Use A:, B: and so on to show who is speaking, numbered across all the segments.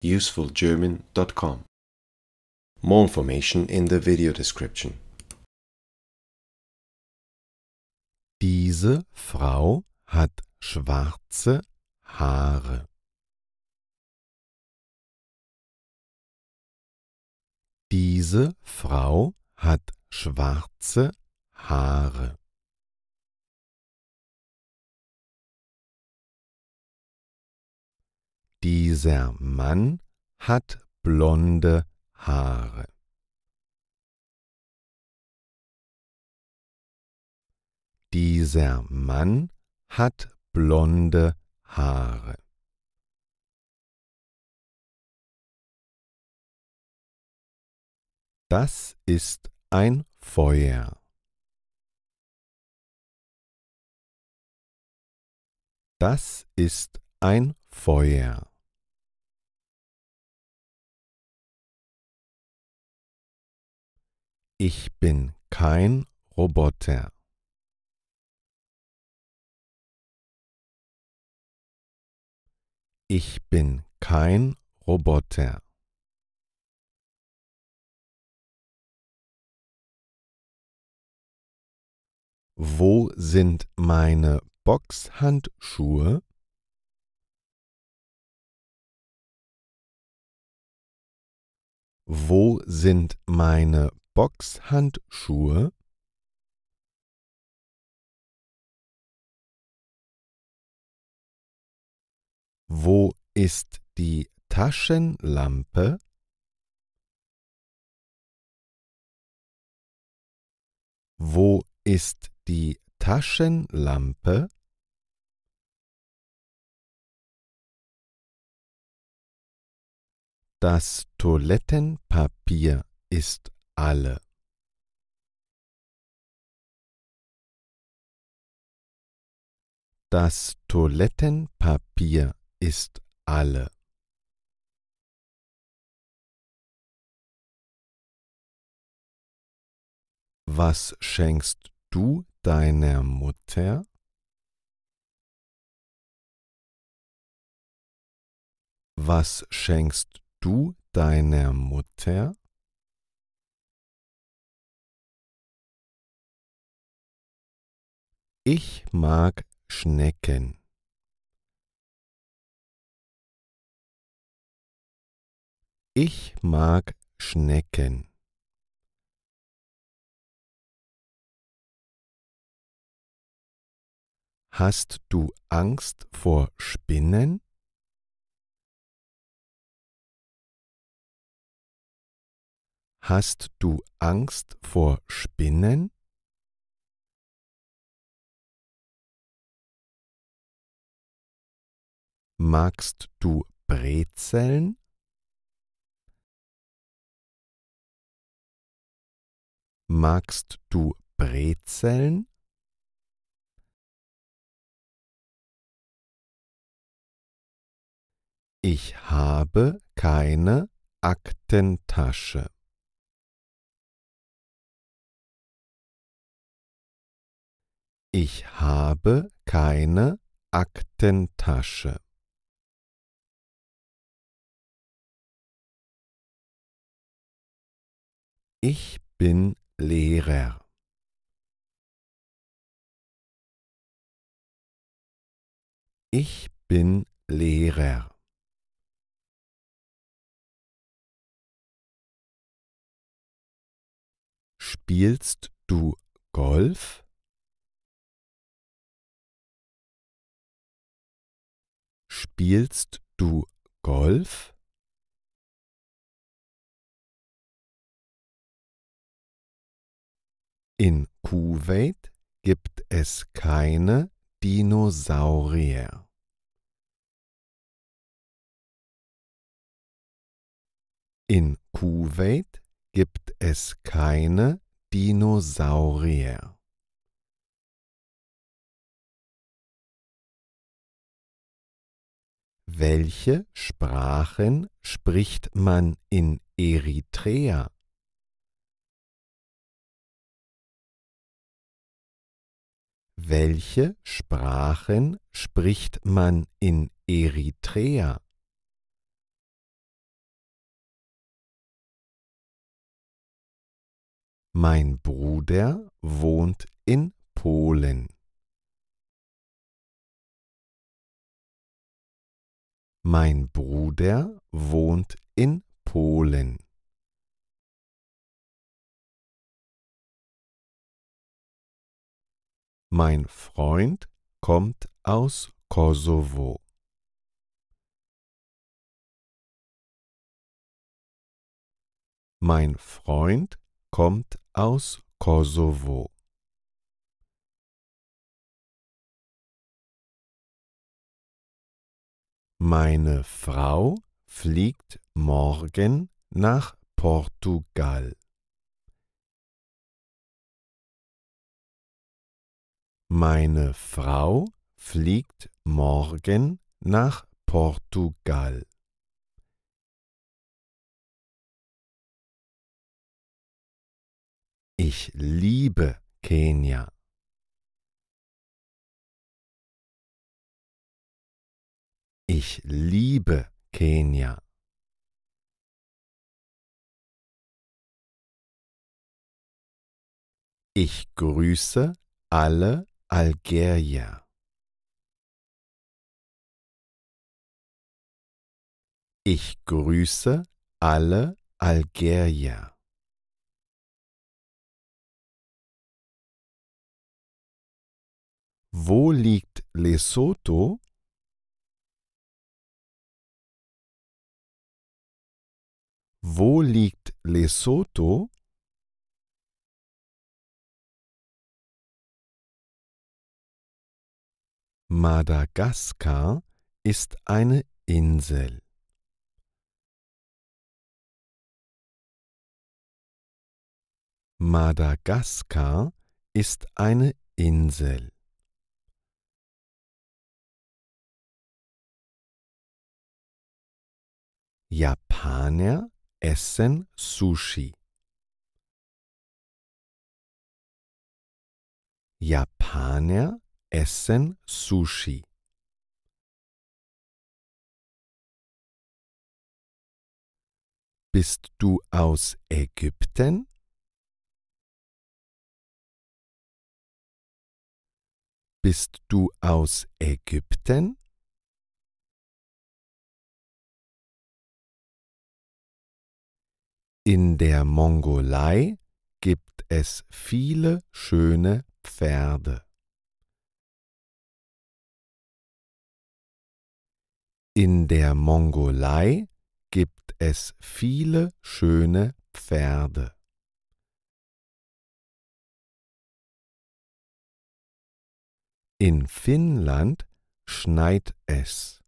A: usefulgerman.com. More information in the video description.
B: Diese Frau hat schwarze Haare. Diese Frau hat schwarze Haare. Dieser Mann hat blonde Haare. Dieser Mann hat blonde Haare. Das ist ein Feuer. Das ist ein Feuer. Ich bin kein Roboter. Ich bin kein Roboter. Wo sind meine Boxhandschuhe? Wo sind meine Boxhandschuhe? Wo ist die Taschenlampe? Wo ist die Taschenlampe? Das Toilettenpapier ist alle. Das Toilettenpapier ist alle. Was schenkst du deiner Mutter? Was schenkst du deiner Mutter? Ich mag Schnecken. Ich mag Schnecken. Hast du Angst vor Spinnen? Hast du Angst vor Spinnen? Magst du Brezeln? Magst du Brezeln? Ich habe keine Aktentasche. Ich habe keine Aktentasche. Ich bin Lehrer. Ich bin Lehrer. Spielst du Golf? Spielst du Golf? In Kuwait gibt es keine Dinosaurier. In Kuwait gibt es keine Dinosaurier. Welche Sprachen spricht man in Eritrea? Welche Sprachen spricht man in Eritrea? Mein Bruder wohnt in Polen. Mein Bruder wohnt in Polen. Mein Freund kommt aus Kosovo. Mein Freund kommt aus Kosovo. Meine Frau fliegt morgen nach Portugal. Meine Frau fliegt morgen nach Portugal. Ich liebe Kenia. Ich liebe Kenia. Ich grüße alle Algerier. Ich grüße alle Algerier. Wo liegt Lesotho? Wo liegt Lesotho? Madagaskar ist eine Insel. Madagaskar ist eine Insel. Japaner essen Sushi. Japaner essen Sushi. Bist du aus Ägypten? Bist du aus Ägypten? In der Mongolei gibt es viele schöne Pferde. In der Mongolei gibt es viele schöne Pferde. In Finnland schneit es.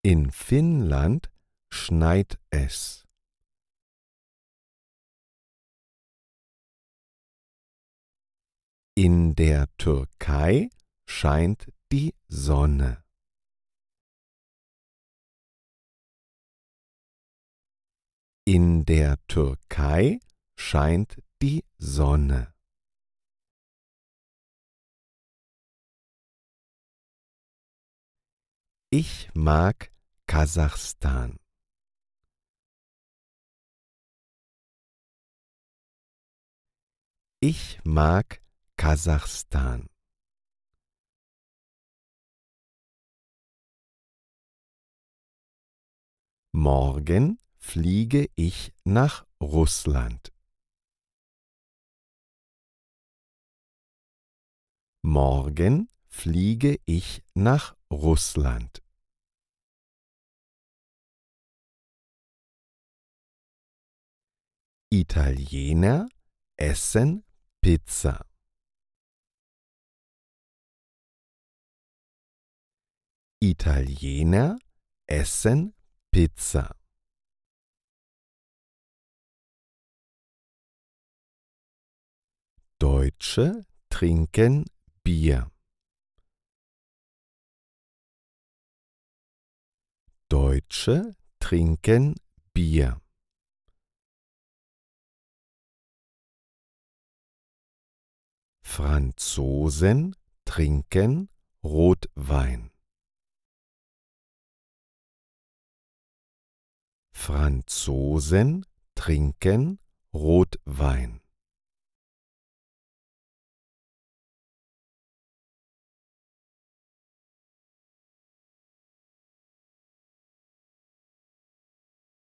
B: In Finnland schneit es. In der Türkei scheint die Sonne. In der Türkei scheint die Sonne. Ich mag Kasachstan. Ich mag Kasachstan. Morgen fliege ich nach Russland. Morgen fliege ich nach Russland. Italiener essen Pizza. Italiener essen Pizza. Deutsche trinken Bier. Deutsche trinken Bier. Franzosen trinken Rotwein. Franzosen trinken Rotwein.